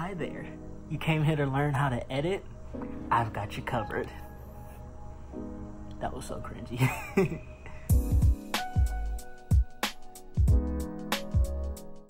Hi there. You came here to learn how to edit? I've got you covered. That was so cringy.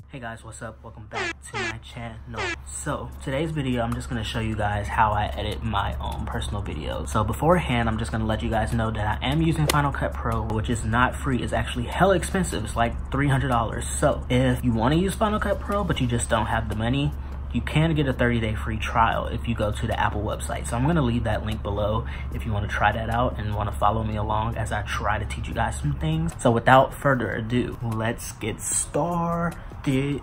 Hey guys, what's up? Welcome back to my channel. So today's video, I'm just gonna show you guys how I edit my own personal videos. So beforehand, I'm just gonna let you guys know that I am using Final Cut Pro, which is not free. It's actually hella expensive. It's like $300. So if you wanna use Final Cut Pro, but you just don't have the money, you can get a 30-day free trial if you go to the Apple website. So I'm gonna leave that link below if you wanna try that out and wanna follow me along as I try to teach you guys some things. So without further ado, let's get started.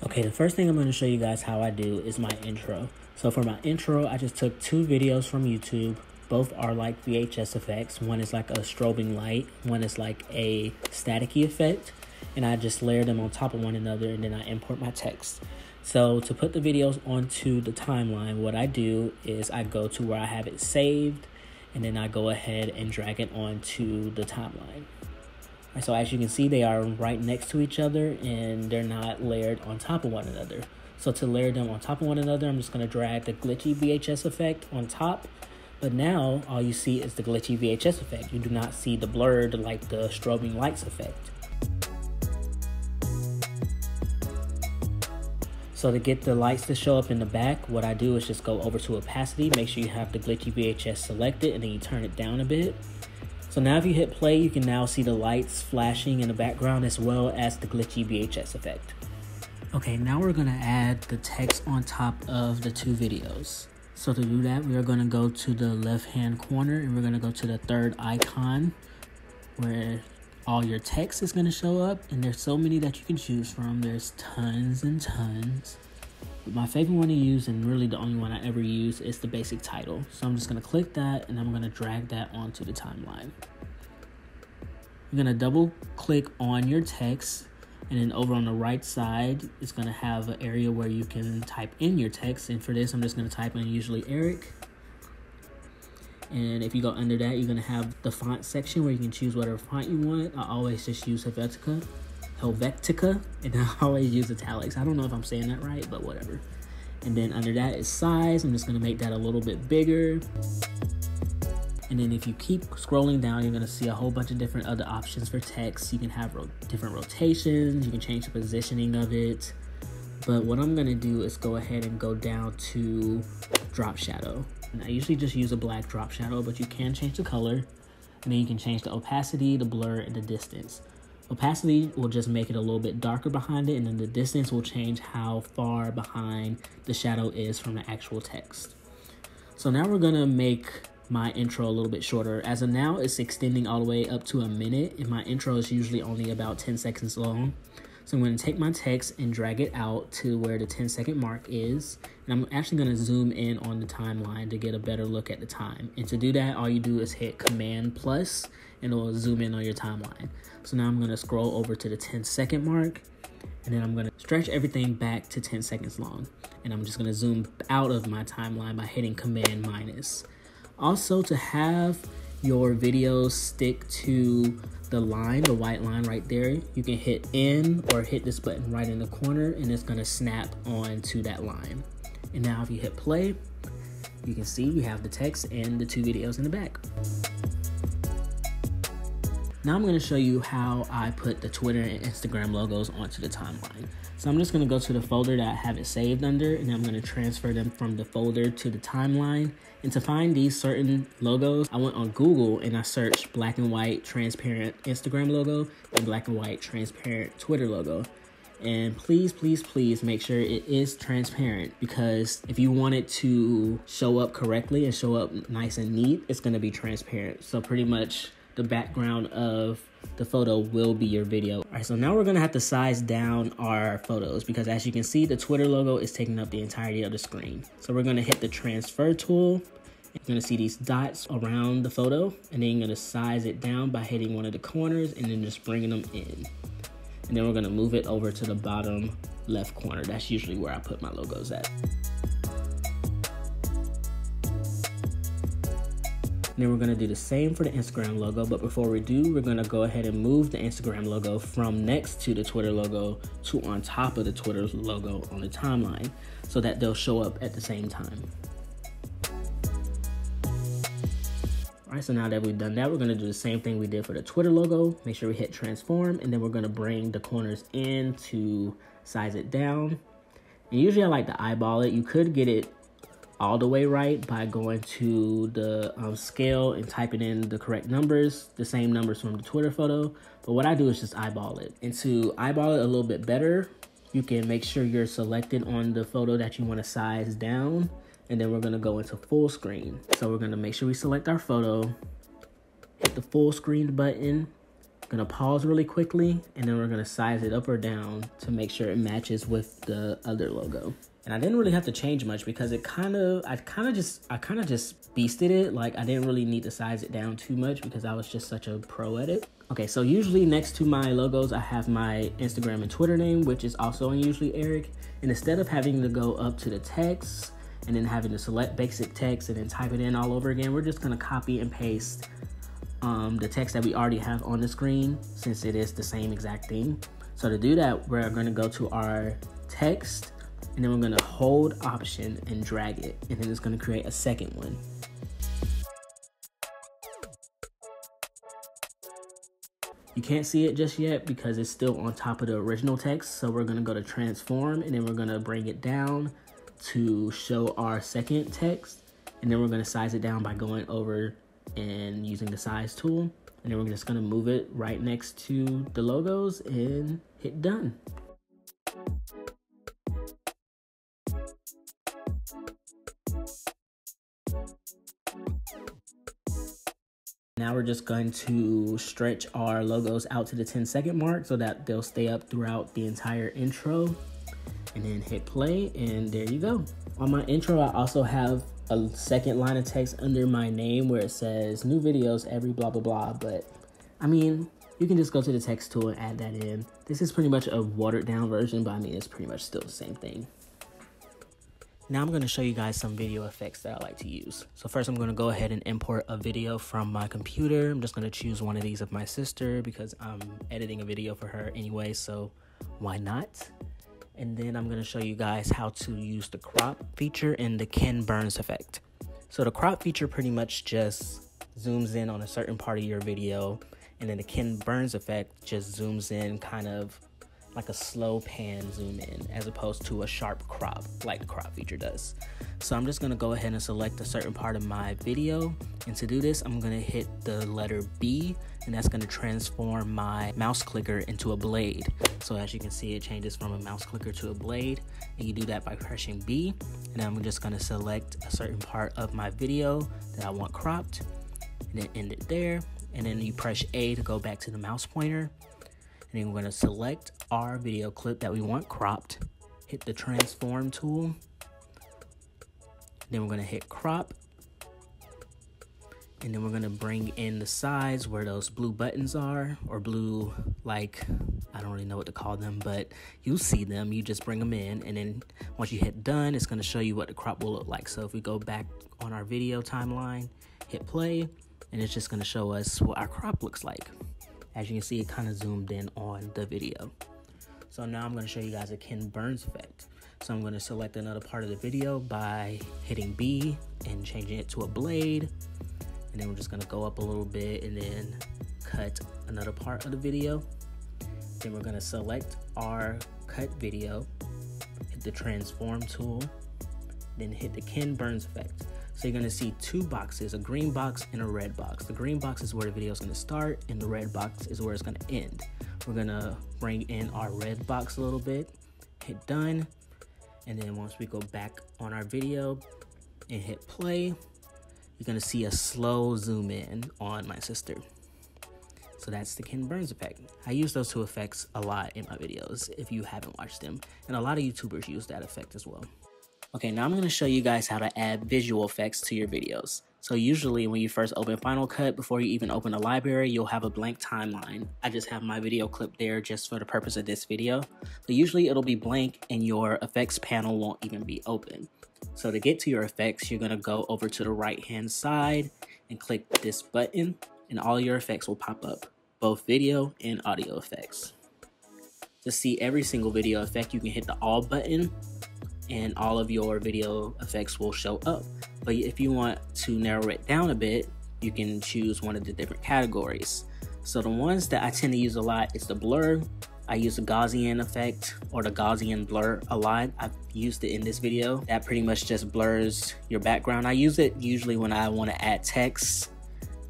Okay, the first thing I'm gonna show you guys how I do is my intro. So for my intro, I just took 2 videos from YouTube. Both are like VHS effects. One is like a strobing light, one is like a staticky effect. And I just layer them on top of one another, and then I import my text. So to put the videos onto the timeline, what I do is I go to where I have it saved, and then I go ahead and drag it onto the timeline. Right, so as you can see, they are right next to each other and they're not layered on top of one another. So to layer them on top of one another, I'm just gonna drag the glitchy VHS effect on top. But now all you see is the glitchy VHS effect. You do not see the blurred, like the strobing lights effect. So to get the lights to show up in the back, what I do is just go over to opacity, make sure you have the glitchy VHS selected, and then you turn it down a bit. So now if you hit play, you can now see the lights flashing in the background as well as the glitchy VHS effect. Okay, now we're gonna add the text on top of the 2 videos. So to do that, we are gonna go to the left-hand corner and we're gonna go to the 3rd icon where all your text is going to show up, and there's so many that you can choose from. There's tons and tons, but my favorite one to use, and really the only one I ever use, is the basic title. So I'm just going to click that and I'm going to drag that onto the timeline. You're going to double click on your text, and then over on the right side it's going to have an area where you can type in your text, and for this I'm just going to type in usually Eric. And if you go under that, you're gonna have the font section where you can choose whatever font you want. I always just use Helvetica, and I always use italics. I don't know if I'm saying that right, but whatever. And then under that is size. I'm just gonna make that a little bit bigger. And then if you keep scrolling down, you're gonna see a whole bunch of different other options for text. You can have different rotations, you can change the positioning of it. But what I'm gonna do is go ahead and go down to drop shadow. And I usually just use a black drop shadow, but you can change the color. And then you can change the opacity, the blur, and the distance. Opacity will just make it a little bit darker behind it, and then the distance will change how far behind the shadow is from the actual text. So now we're gonna make my intro a little bit shorter. As of now, it's extending all the way up to a minute, and my intro is usually only about 10 seconds long. So I'm going to take my text and drag it out to where the 10-second mark is. And I'm actually going to zoom in on the timeline to get a better look at the time. And to do that, all you do is hit Command+, and it will zoom in on your timeline. So now I'm going to scroll over to the 10-second mark, and then I'm going to stretch everything back to 10 seconds long. And I'm just going to zoom out of my timeline by hitting Command-. Also, to have your videos stick to the line, the white line right there, you can hit N or hit this button right in the corner, and it's gonna snap onto that line. And now if you hit play, you can see we have the text and the 2 videos in the back. Now I'm gonna show you how I put the Twitter and Instagram logos onto the timeline. So I'm just gonna go to the folder that I have it saved under, and I'm gonna transfer them from the folder to the timeline. And to find these certain logos, I went on Google and I searched black and white transparent Instagram logo and black and white transparent Twitter logo. And please, please, please make sure it is transparent, because if you want it to show up correctly and show up nice and neat, it's gonna be transparent. So pretty much the background of the photo will be your video. All right, so now we're gonna have to size down our photos, because as you can see, the Twitter logo is taking up the entirety of the screen. So we're gonna hit the transfer tool. You're gonna see these dots around the photo, and then you're gonna size it down by hitting one of the corners and then just bringing them in. And then we're gonna move it over to the bottom left corner. That's usually where I put my logos at. And then we're gonna do the same for the Instagram logo, but before we do, we're gonna go ahead and move the Instagram logo from next to the Twitter logo to on top of the Twitter logo on the timeline so that they'll show up at the same time. All right, so now that we've done that, we're gonna do the same thing we did for the Twitter logo. Make sure we hit transform, and then we're gonna bring the corners in to size it down. And usually I like to eyeball it. You could get it all the way right by going to the scale and typing in the correct numbers, the same numbers from the Twitter photo. But what I do is just eyeball it. And to eyeball it a little bit better, you can make sure you're selected on the photo that you want to size down. And then we're gonna go into full screen. So we're gonna make sure we select our photo, hit the full screen button, gonna pause really quickly, and then we're gonna size it up or down to make sure it matches with the other logo. And I didn't really have to change much because I kind of just beasted it. Like, I didn't really need to size it down too much because I was just such a pro at it. Okay, so usually next to my logos, I have my Instagram and Twitter name, which is also unusually Eric. And instead of having to go up to the text and then having to select basic text and then type it in all over again, we're just gonna copy and paste the text that we already have on the screen since it is the same exact thing. So to do that, we're gonna go to our text, and then we're gonna hold Option and drag it, and then it's gonna create a second one. You can't see it just yet because it's still on top of the original text. So we're gonna go to transform, and then we're gonna bring it down to show our second text. And then we're gonna size it down by going over and using the size tool. And then we're just gonna move it right next to the logos and hit done. Now we're just going to stretch our logos out to the 10-second mark so that they'll stay up throughout the entire intro, and then hit play, and there you go. On my intro, I also have a second line of text under my name where it says new videos every blah, blah, blah. But I mean, you can just go to the text tool and add that in. This is pretty much a watered down version, but I mean, it's pretty much still the same thing. Now I'm going to show you guys some video effects that I like to use. So first I'm going to go ahead and import a video from my computer. I'm just going to choose one of these of my sister because I'm editing a video for her anyway, so why not? And then I'm going to show you guys how to use the crop feature and the Ken Burns effect. So the crop feature pretty much just zooms in on a certain part of your video, and then the Ken Burns effect just zooms in kind of like a slow pan zoom in as opposed to a sharp crop like the crop feature does. So I'm just gonna go ahead and select a certain part of my video, and to do this I'm gonna hit the letter B, and that's gonna transform my mouse clicker into a blade. So as you can see, it changes from a mouse clicker to a blade, and you do that by pressing B. And I'm just gonna select a certain part of my video that I want cropped, and then end it there, and then you press A to go back to the mouse pointer. And then we're going to select our video clip that we want cropped, hit the transform tool, then we're going to hit crop, and then we're going to bring in the sides where those blue buttons are, or blue, like, I don't really know what to call them, but you see them, you just bring them in, and then once you hit done, it's going to show you what the crop will look like. So if we go back on our video timeline, hit play, and it's just going to show us what our crop looks like. As you can see, it kind of zoomed in on the video. So now I'm going to show you guys a Ken Burns effect. So I'm going to select another part of the video by hitting B and changing it to a blade. And then we're just going to go up a little bit and then cut another part of the video. Then we're going to select our cut video, hit the transform tool, then hit the Ken Burns effect. So you're going to see two boxes, a green box and a red box. The green box is where the video is going to start, and the red box is where it's going to end. We're going to bring in our red box a little bit, hit done, and then once we go back on our video and hit play, you're going to see a slow zoom in on my sister. So that's the Ken Burns effect. I use those two effects a lot in my videos if you haven't watched them, and a lot of YouTubers use that effect as well. Okay, now I'm going to show you guys how to add visual effects to your videos. So usually when you first open Final Cut, before you even open a library, you'll have a blank timeline. I just have my video clip there just for the purpose of this video. But usually it'll be blank and your effects panel won't even be open. So to get to your effects, you're going to go over to the right hand side and click this button, and all your effects will pop up, both video and audio effects. To see every single video effect, you can hit the all button and all of your video effects will show up. But if you want to narrow it down a bit, you can choose one of the different categories. So the ones that I tend to use a lot is the blur. I use the Gaussian effect or the Gaussian blur a lot. I've used it in this video. That pretty much just blurs your background. I use it usually when I want to add text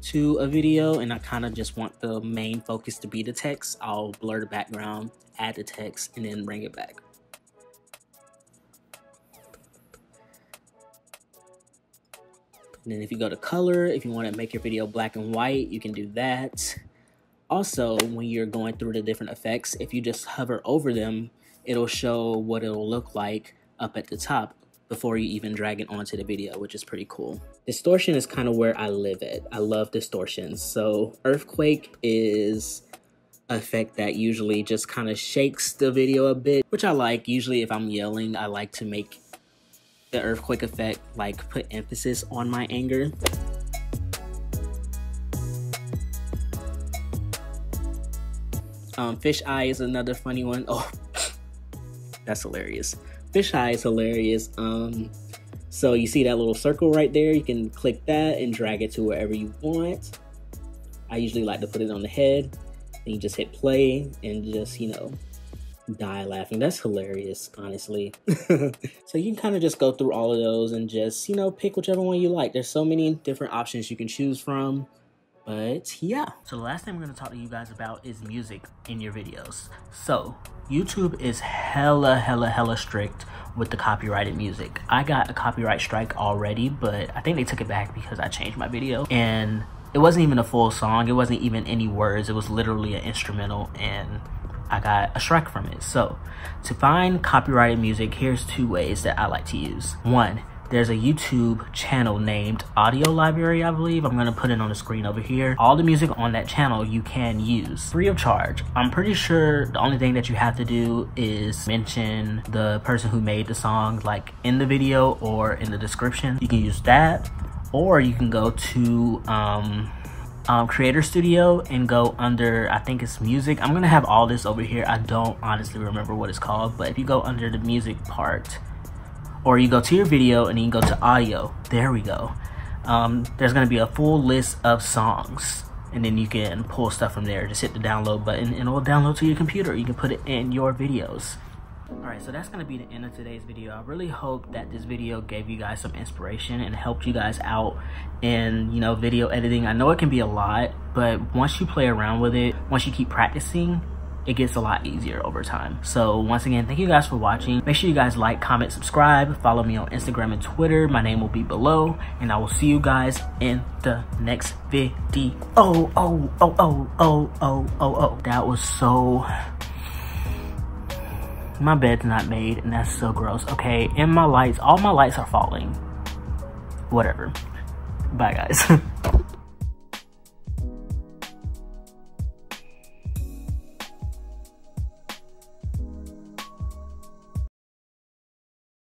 to a video and I kind of just want the main focus to be the text. I'll blur the background, add the text, and then bring it back. And then if you go to color, if you want to make your video black and white, you can do that. Also, when you're going through the different effects, if you just hover over them, it'll show what it'll look like up at the top before you even drag it onto the video, which is pretty cool. Distortion is kind of where I live at. I love distortions. So earthquake is an effect that usually just kind of shakes the video a bit, which I like. Usually if I'm yelling, I like to make the earthquake effect like put emphasis on my anger. Fish eye is another funny one. Oh, that's hilarious. Fish eye is hilarious. So you see that little circle right there, you can click that and drag it to wherever you want. I usually like to put it on the head, and you just hit play and just, you know, die laughing. That's hilarious, honestly. So you can kind of just go through all of those and just, you know, pick whichever one you like. There's so many different options you can choose from. But yeah. So the last thing I'm going to talk to you guys about is music in your videos. So YouTube is hella strict with the copyrighted music. I got a copyright strike already, but I think they took it back because I changed my video. And it wasn't even a full song. It wasn't even any words. It was literally an instrumental, and I got a strike from it. So to find copyrighted music, here's two ways that I like to use. One, there's a YouTube channel named Audio Library, I believe. I'm gonna put it on the screen over here. All the music on that channel you can use free of charge. I'm pretty sure the only thing that you have to do is mention the person who made the song like in the video or in the description. You can use that, or you can go to Creator Studio and go under, I think it's music. I'm gonna have all this over here. I don't honestly remember what it's called, but if you go under the music part, or you go to your video and then you go to audio, there we go. There's gonna be a full list of songs, and then you can pull stuff from there. Just hit the download button and it will download to your computer. You can put it in your videos. All right, so that's gonna be the end of today's video. I really hope that this video gave you guys some inspiration and helped you guys out in, you know, video editing. I know it can be a lot, but once you play around with it, once you keep practicing, it gets a lot easier over time. So once again, thank you guys for watching. Make sure you guys like, comment, subscribe, follow me on Instagram and Twitter. My name will be below, and I will see you guys in the next video. That was so... My bed's not made, and that's so gross. Okay, and my lights, all my lights are falling. Whatever. Bye, guys.